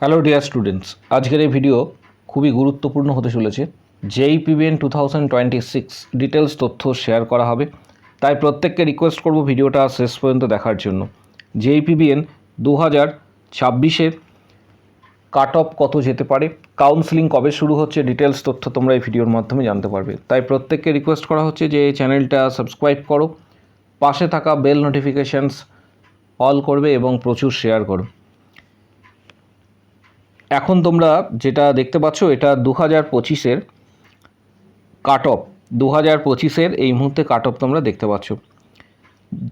Hello dear students, আজকের এই video খুবই গুরুত্বপূর্ণ হতে চলেছে। JEPBN 2026 ডিটেলস তথ্য শেয়ার করা হবে, তাই প্রত্যেককে রিকোয়েস্ট করব ভিডিওটা শেষ পর্যন্ত দেখার জন্য। JEPBN 2026-এর কাট অফ কত যেতে পারে, কাউন্সেলিং কবে শুরু হচ্ছে, ডিটেলস তথ্য তোমরা এই ভিডিওর মাধ্যমে জানতে পারবে। তাই প্রত্যেককে রিকোয়েস্ট করা হচ্ছে যে চ্যানেলটা সাবস্ক্রাইব করো, পাশে থাকা বেল নোটিফিকেশানস অল করবে এবং প্রচুর শেয়ার করো। এখন তোমরা যেটা দেখতে পাচ্ছ এটা 2025-এর কাট অফ, 2025-এর এই মুহূর্তে কাট অফ তোমরা দেখতে পাচ্ছ।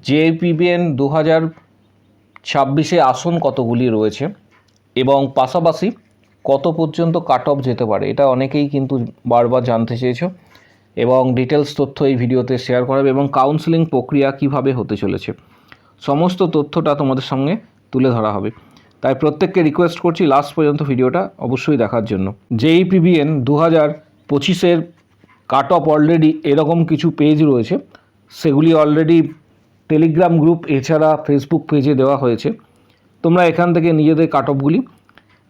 JEPBN 2026-এ আসন কতগুলি রয়েছে এবং পাশাপাশি কত পর্যন্ত কাট অফ যেতে পারে, এটা অনেকেই কিন্তু বারবার জানতে চেয়েছো এবং ডিটেলস তথ্য এই ভিডিওতে শেয়ার করা হবে এবং কাউন্সেলিং প্রক্রিয়া কিভাবে হতে চলেছে সমস্ত তথ্যটা তোমাদের সঙ্গে তুলে ধরা হবে। তাই প্রত্যেককে রিকোয়েস্ট করছি লাস্ট পর্যন্ত ভিডিওটা অবশ্যই দেখার জন্য। JEPBN 2025-এর কাট অফ অলরেডি এরকম কিছু পেজ রয়েছে, সেগুলি অলরেডি টেলিগ্রাম গ্রুপ এছাড়া ফেসবুক পেজে দেওয়া হয়েছে। তোমরা এখান থেকে নিজেদের কাট অফগুলি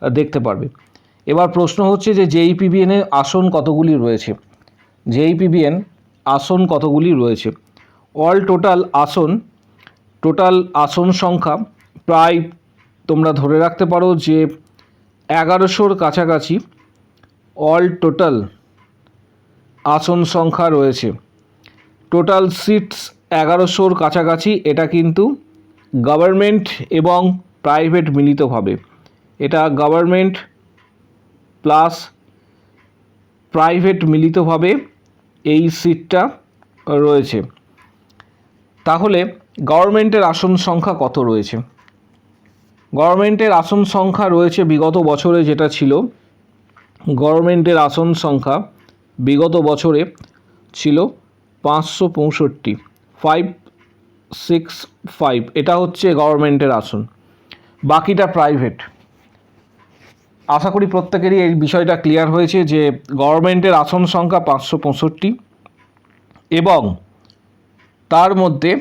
দেখতে পারবে। এবার প্রশ্ন হচ্ছে যে JEPBN-এ আসন কতগুলি রয়েছে। JEPBN আসন কতগুলি রয়েছে, অল টোটাল আসন সংখ্যা প্রায় তোমরা ধরে রাখতে পারো যে 1100-র কাছাকাছি অল টোটাল আসন সংখ্যা রয়েছে। টোটাল সিটস 1100-র কাছাকাছি। এটা কিন্তু গভর্নমেন্ট এবং প্রাইভেট মিলিতভাবে, এটা গভর্নমেন্ট প্লাস প্রাইভেট মিলিতভাবে এই সিটটা রয়েছে। তাহলে গভর্নমেন্টের আসন সংখ্যা কত রয়েছে? গভর্নমেন্টের আসন সংখ্যা রয়েছে বিগত বছরে যেটা ছিল, গভর্নমেন্টের আসন সংখ্যা বিগত বছরে ছিল 565, 565, এটা হচ্ছে গভর্নমেন্টের আসন, বাকিটা প্রাইভেট। আশা করি প্রত্যেকেরই এই বিষয়টা ক্লিয়ার হয়েছে যে গভর্নমেন্টের আসন সংখ্যা 565 এবং তার মধ্যে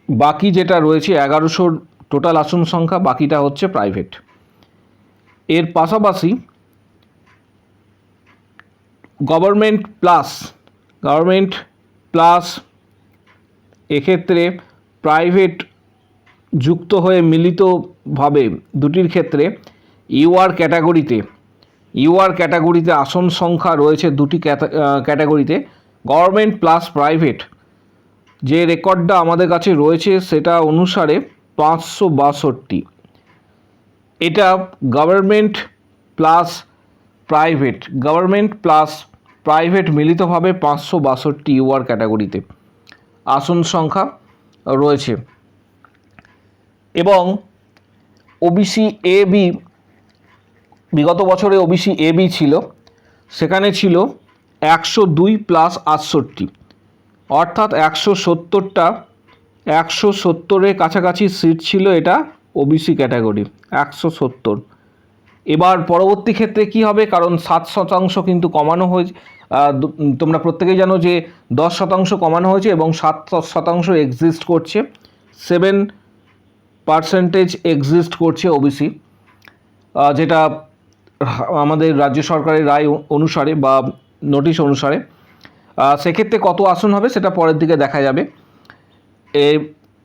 বাকি যেটা রয়েছে 1100-র টোটাল আসন সংখ্যা, বাকিটা হচ্ছে প্রাইভেট। এর পাশাপাশি গভর্নমেন্ট প্লাস এক্ষেত্রে প্রাইভেট যুক্ত হয়ে মিলিতভাবে দুটির ক্ষেত্রে ইউআর ক্যাটাগরিতে আসন সংখ্যা রয়েছে দুটি ক্যাটাগরিতে, গভর্নমেন্ট প্লাস প্রাইভেট। যে রেকর্ডটা আমাদের কাছে রয়েছে সেটা অনুসারে 562, এটা গভর্নমেন্ট প্লাস প্রাইভেট মিলিতভাবে 562 ইউআর ক্যাটাগরিতে আসন সংখ্যা রয়েছে। এবং ওবিসি এবি, বিগত বছরে ওবিসি এবি ছিল, সেখানে ছিল 102 প্লাস 68, অর্থাৎ 170-এর কাছাকাছি সিট ছিল এটা ওবিসি ক্যাটাগরি, 170। এবার পরবর্তী ক্ষেত্রে কি হবে, কারণ 7% কিন্তু কমানো হয়েছে, তোমরা প্রত্যেকেই জানো যে 10% কমানো হয়েছে এবং 7% এক্সিস্ট করছে, 7% এক্সিস্ট করছে ওবিসি, যেটা আমাদের রাজ্য সরকারের রায় অনুসারে বা নোটিশ অনুসারে। সেক্ষেত্রে কত আসন হবে সেটা পরের দিকে দেখা যাবে।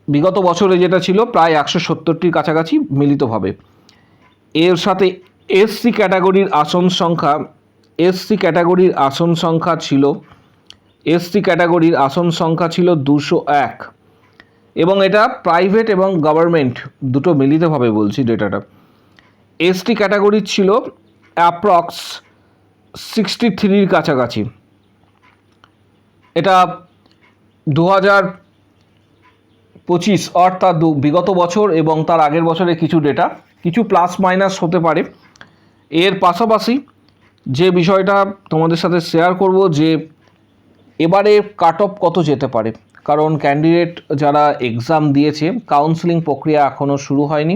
বিগত বছরে যেটা ছিল প্রায় 170-টির কাছাকাছি মিলিতভাবে। এর সাথে এসসি ক্যাটাগরির আসন সংখ্যা ছিল 201 এবং এটা প্রাইভেট এবং গভর্নমেন্ট দুটো মিলিতভাবে বলছি ডেটাটা। এসটি ক্যাটাগরির ছিল অ্যাপ্রক্স 63-র কাছাকাছি। এটা 2025 অর্থাৎ বিগত বছর এবং তার আগের বছরের কিছু ডেটা, কিছু প্লাস মাইনাস হতে পারে। এর পাশাপাশি যে বিষয়টা তোমাদের সাথে শেয়ার করব যে এবারে কাট অফ কত যেতে পারে, কারণ ক্যান্ডিডেট যারা এক্সাম দিয়েছে কাউন্সেলিং প্রক্রিয়া এখনও শুরু হয়নি।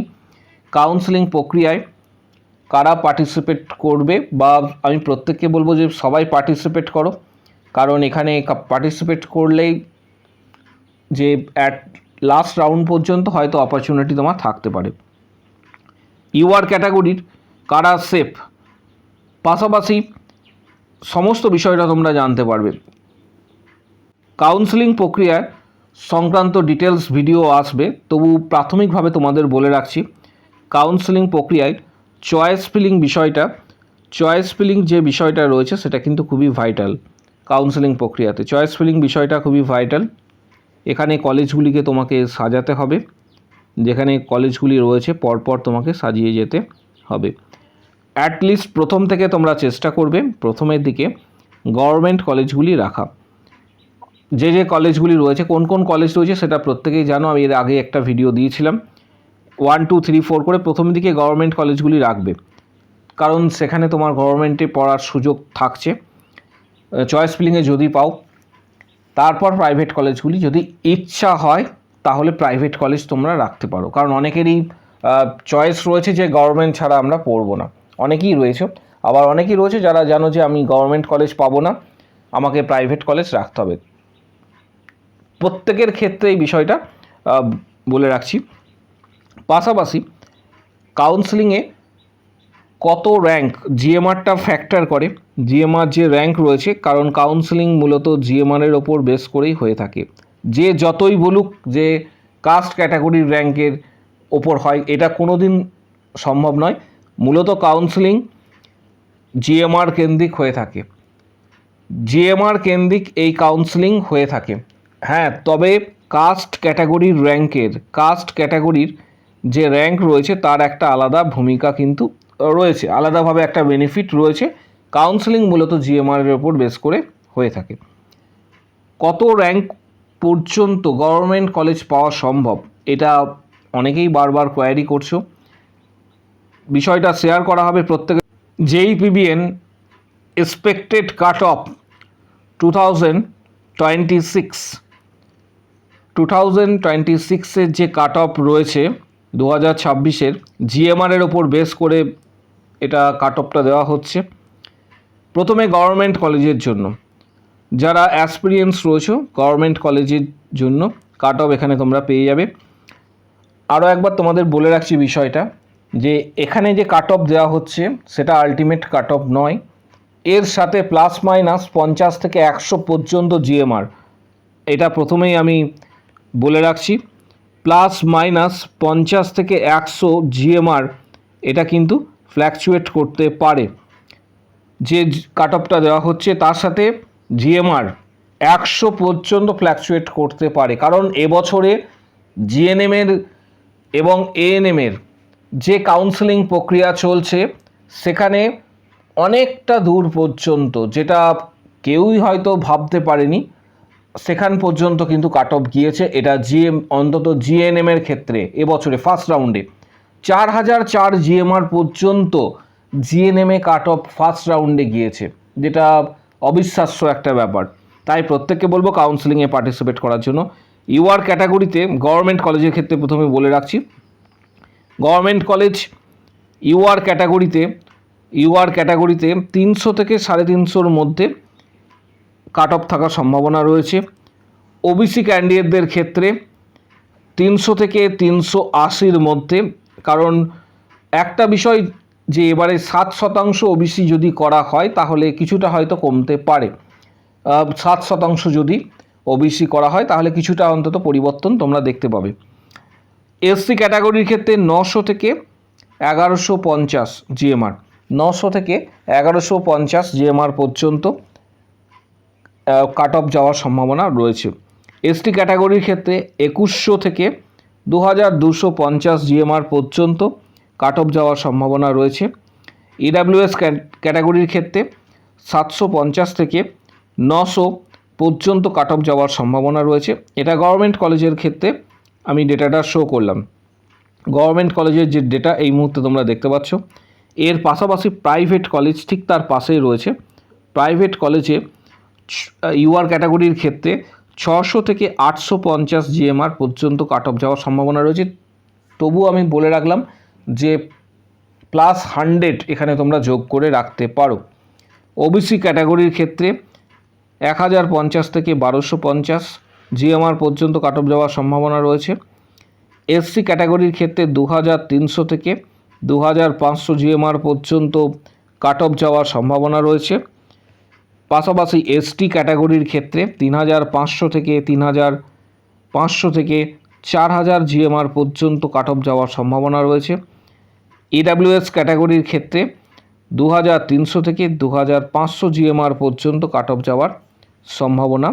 কাউন্সেলিং প্রক্রিয়ায় কারা পার্টিসিপেট করবে, বা আমি প্রত্যেককে বলবো যে সবাই পার্টিসিপেট করো, কারণ এখানে পার্টিসিপেট করলেই যে অ্যাট লাস্ট রাউন্ড পর্যন্ত হয়তো অপরচুনিটি তোমার থাকতে পারে। ইউআর ক্যাটাগরির কারা সেফ, পাশাপাশি সমস্ত বিষয়টা তোমরা জানতে পারবে। কাউন্সেলিং প্রক্রিয়ায় সংক্রান্ত ডিটেলস ভিডিও আসবে, তবু প্রাথমিকভাবে তোমাদের বলে রাখছি কাউন্সেলিং প্রক্রিয়ায় চয়েস ফিলিং যে বিষয়টা রয়েছে সেটা কিন্তু খুবই ভাইটাল। কাউন্সেলিং প্রক্রিয়াতে চয়েস ফিলিং বিষয়টা খুবই ভাইটাল। এখানে কলেজগুলিকে তোমাকে সাজাতে হবে, যেখানে কলেজগুলি রয়েছে পরপর তোমাকে সাজিয়ে যেতে হবে। অ্যাটলিস্ট প্রথম থেকে তোমরা চেষ্টা করবে প্রথমের দিকে গভর্নমেন্ট কলেজগুলি রাখা। যে কলেজগুলি রয়েছে, কোন কোন কলেজ রয়েছে সেটা প্রত্যেকেই জানো, আমি এর আগে একটা ভিডিও দিয়েছিলাম। 1 2 3 4 করে প্রথম দিকে গভর্নমেন্ট কলেজগুলি রাখবে, কারণ সেখানে তোমার গভর্নমেন্টে পড়ার সুযোগ থাকছে চয়েস ফিলিংয়ে যদি পাও। তারপর প্রাইভেট কলেজগুলি যদি ইচ্ছা হয় তাহলে প্রাইভেট কলেজ তোমরা রাখতে পারো, কারণ অনেকেরই চয়েস রয়েছে যে গভর্নমেন্ট ছাড়া আমরা পড়বো না, অনেকেই রয়েছে। আবার অনেকেই রয়েছে যারা জানো যে আমি গভর্নমেন্ট কলেজ পাবো না, আমাকে প্রাইভেট কলেজ রাখতে হবে। প্রত্যেকের ক্ষেত্রে এই বিষয়টা বলে রাখছি। পাশাপাশি কাউন্সেলিংয়ে কত র্যাঙ্ক, জিএমআরটা ফ্যাক্টর করে। জিএমআর যে র্যাঙ্ক রয়েছে, কারণ কাউন্সেলিং মূলত জিএমআরের ওপর বেস করেই হয়ে থাকে। যে যতই বলুক যে কাস্ট ক্যাটাগরির র্যাঙ্কের ওপর হয়, এটা কোনো দিন সম্ভব নয়। মূলত কাউন্সেলিং জিএমআর কেন্দ্রিক হয়ে থাকে, জিএমআর কেন্দ্রিক এই কাউন্সেলিং হয়ে থাকে। হ্যাঁ, তবে কাস্ট ক্যাটাগরির যে র্যাঙ্ক রয়েছে তার একটা আলাদা ভূমিকা কিন্তু রয়েছে, আলাদাভাবে একটা বেনিফিট রয়েছে। কাউন্সেলিং মূলত জিএমআরের ওপর বেস করে হয়ে থাকে। কত র্যাঙ্ক পর্যন্ত গভর্নমেন্ট কলেজ পাওয়া সম্ভব, এটা অনেকেই বারবার কোয়ারি করছো, বিষয়টা শেয়ার করা হবে প্রত্যেকে। JEE-PBN এক্সপেক্টেড কাট অফ 2026-এর যে কাট অফ রয়েছে 2026-এর জিএমআরের ওপর বেস করে এটা কাট অফটা দেওয়া হচ্ছে। প্রথমে গভর্নমেন্ট কলেজের জন্য যারা অ্যাসপিরিয়েন্স রয়েছে, গভর্নমেন্ট কলেজের জন্য কাট অফ এখানে তোমরা পেয়ে যাবে। আরও একবার তোমাদের বলে রাখছি বিষয়টা, যে এখানে যে কাট অফ দেওয়া হচ্ছে সেটা আলটিমেট কাট অফ নয়, এর সাথে প্লাস মাইনাস 50 থেকে 100 পর্যন্ত জিএমআর, এটা প্রথমেই আমি বলে রাখছি। প্লাস মাইনাস 50 থেকে 100 জিএমআর এটা কিন্তু ফ্ল্যাকচুয়েট করতে পারে। যে কাট অফটা দেওয়া হচ্ছে তার সাথে জিএমআর 100 পর্যন্ত ফ্ল্যাকচুয়েট করতে পারে, কারণ এবছরে জিএনএমের এবং এএনএমের যে কাউন্সেলিং প্রক্রিয়া চলছে সেখানে অনেকটা দূর পর্যন্ত, যেটা কেউই হয়তো ভাবতে পারেনি, সেখান পর্যন্ত কিন্তু কাট অফ গিয়েছে। এটা অন্তত জিএনএমের ক্ষেত্রে এবছরে ফার্স্ট রাউন্ডে 4004 জিএমআর পর্যন্ত জিএনএমে কাট অফ ফার্স্ট রাউন্ডে গিয়েছে, যেটা অবিশ্বাস্য একটা ব্যাপার। তাই প্রত্যেককে বলবো কাউন্সেলিংয়ে পার্টিসিপেট করার জন্য। ইউআর ক্যাটাগরিতে গভর্নমেন্ট কলেজের ক্ষেত্রে প্রথমে বলে রাখছি, গভর্নমেন্ট কলেজ ইউআর ক্যাটাগরিতে 300 থেকে 350-র মধ্যে কাট অফ থাকার সম্ভাবনা রয়েছে। ওবিসি ক্যান্ডিডেটদের ক্ষেত্রে 300 থেকে 380-র মধ্যে, কারণ একটা বিষয় যে এবারে 7% ওবিসি যদি করা হয় তাহলে কিছুটা হয়তো কমতে পারে। 7% যদি ওবিসি করা হয় তাহলে কিছুটা অন্তত পরিবর্তন তোমরা দেখতে পাবে। এসসি ক্যাটাগরির ক্ষেত্রে 900 থেকে 1150 জিএমআর, 900 থেকে 1150 জিএমআর পর্যন্ত কাট অফ যাওয়ার সম্ভাবনা রয়েছে। এসটি ক্যাটাগরির ক্ষেত্রে 2100 থেকে 2250 জিএমআর পর্যন্ত কাট অফ যাওয়ার সম্ভাবনা রয়েছে। ইডাব্লিউএস ক্যাটাগরির ক্ষেত্রে 750 থেকে 900 পর্যন্ত কাট অফ যাওয়ার সম্ভাবনা রয়েছে। এটা গভর্নমেন্ট কলেজের ক্ষেত্রে আমি ডেটাটা শো করলাম। গভর্নমেন্ট কলেজের যে ডেটা এই মুহূর্তে তোমরা দেখতে পাচ্ছ। এর পাশাপাশি প্রাইভেট কলেজ ঠিক তার পাশেই রয়েছে। প্রাইভেট কলেজে ইউআর ক্যাটাগরির ক্ষেত্রে 600 থেকে 850 জিএমআর পর্যন্ত কাট অফ যাওয়ার সম্ভাবনা রয়েছে। তবু আমি বলে রাখলাম যে প্লাস 100 এখানে তোমরা যোগ করে রাখতে পারো। ওবিসি ক্যাটাগরির ক্ষেত্রে 1050 থেকে 1250 জিএমআর পর্যন্ত কাট অফ যাওয়ার সম্ভাবনা রয়েছে। এসসি ক্যাটাগরির ক্ষেত্রে 2300 থেকে 2500 জিএমআর পর্যন্ত কাট অফ যাওয়ার সম্ভাবনা রয়েছে। পাশাপাশি এসটি ক্যাটাগরির ক্ষেত্রে 3500 থেকে 4000 জিএমআর পর্যন্ত কাট অফ যাওয়ার সম্ভাবনা রয়েছে। ইডাব্লিউএস ক্যাটাগরির ক্ষেত্রে 2300 থেকে 2500 জিএমআর পর্যন্ত কাট অফ যাওয়ার সম্ভাবনা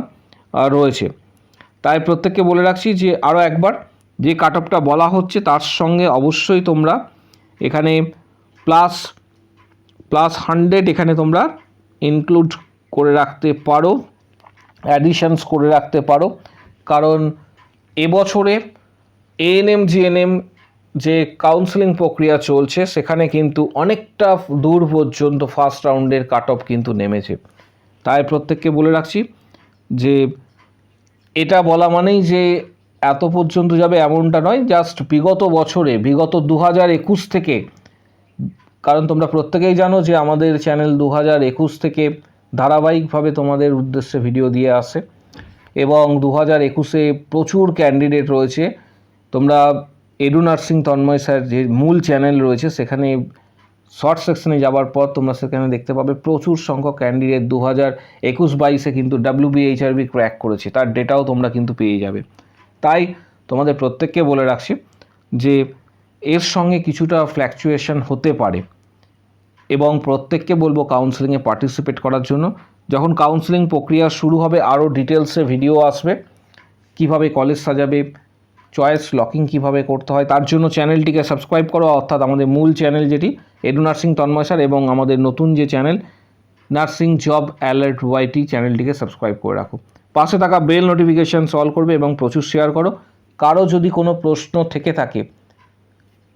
রয়েছে। তাই প্রত্যেককে বলে রাখছি যে আরও একবার যে কাট অফটা বলা হচ্ছে তার সঙ্গে অবশ্যই তোমরা এখানে প্লাস 100 এখানে তোমরা ইনক্লুড করে রাখতে পারো, অ্যাডিশনস করে রাখতে পারো, কারণ এবছরে এএনএম জিএনএম যে কাউন্সেলিং প্রক্রিয়া চলছে সেখানে কিন্তু অনেকটা দূর পর্যন্ত ফার্স্ট রাউন্ডের কাট অফ কিন্তু নেমেছে। তাই প্রত্যেককে বলে রাখছি যে এটা বলা মানেই যে এত পর্যন্ত যাবে এমনটা নয়, জাস্ট বিগত 2021 থেকে, কারণ তোমরা প্রত্যেকেই জানো যে আমাদের চ্যানেল 2021 থেকে ধারাবাহিকভাবে তোমাদের উদ্দেশ্যে ভিডিও দিয়ে আসে এবং 2021-এ প্রচুর ক্যান্ডিডেট রয়েছে। তোমরা এডু নার্সিং তন্ময় স্যার যে মূল চ্যানেল রয়েছে সেখানে শর্ট সেকশনে যাওয়ার পর তোমরা সেখানে দেখতে পাবে প্রচুর সংখ্যক ক্যান্ডিডেট 2021-22-এ কিন্তু WBHRB ক্র্যাক করেছে, তার ডেটাও তোমরা কিন্তু পেয়ে যাবে। তাই তোমাদের প্রত্যেককে বলে রাখছি যে এর সঙ্গে কিছুটা ফ্ল্যাকচুয়েশন হতে পারে এবং প্রত্যেককে বলবো কাউন্সেলিংয়ে পার্টিসিপেট করার জন্য। যখন কাউন্সেলিং প্রক্রিয়া শুরু হবে আরও ডিটেলসে ভিডিও আসবে, কিভাবে কলেজ সাজাবে, চয়েস লকিং কিভাবে করতে হয়, তার জন্য চ্যানেলটিকে সাবস্ক্রাইব করো, অর্থাৎ আমাদের মূল চ্যানেল যেটি এডু নার্সিং তন্ময় স্যার এবং আমাদের নতুন যে চ্যানেল নার্সিং জব অ্যালার্ট ওয়াইটি চ্যানেলটিকে সাবস্ক্রাইব করে রাখো। পাশে থাকা বেল নোটিফিকেশান অল করবে এবং প্রচুর শেয়ার করো। কারো যদি কোনো প্রশ্ন থেকে থাকে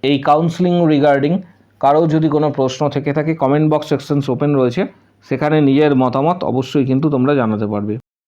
এই কাউন্সেলিং রিগার্ডিং, কারো যদি কোনো প্রশ্ন থেকে থাকে কমেন্ট বক্স সেকশনস ওপেন রয়েছে, সেখানে নিজের মতামত অবশ্যই কিন্তু তোমরা জানাতে পারবে।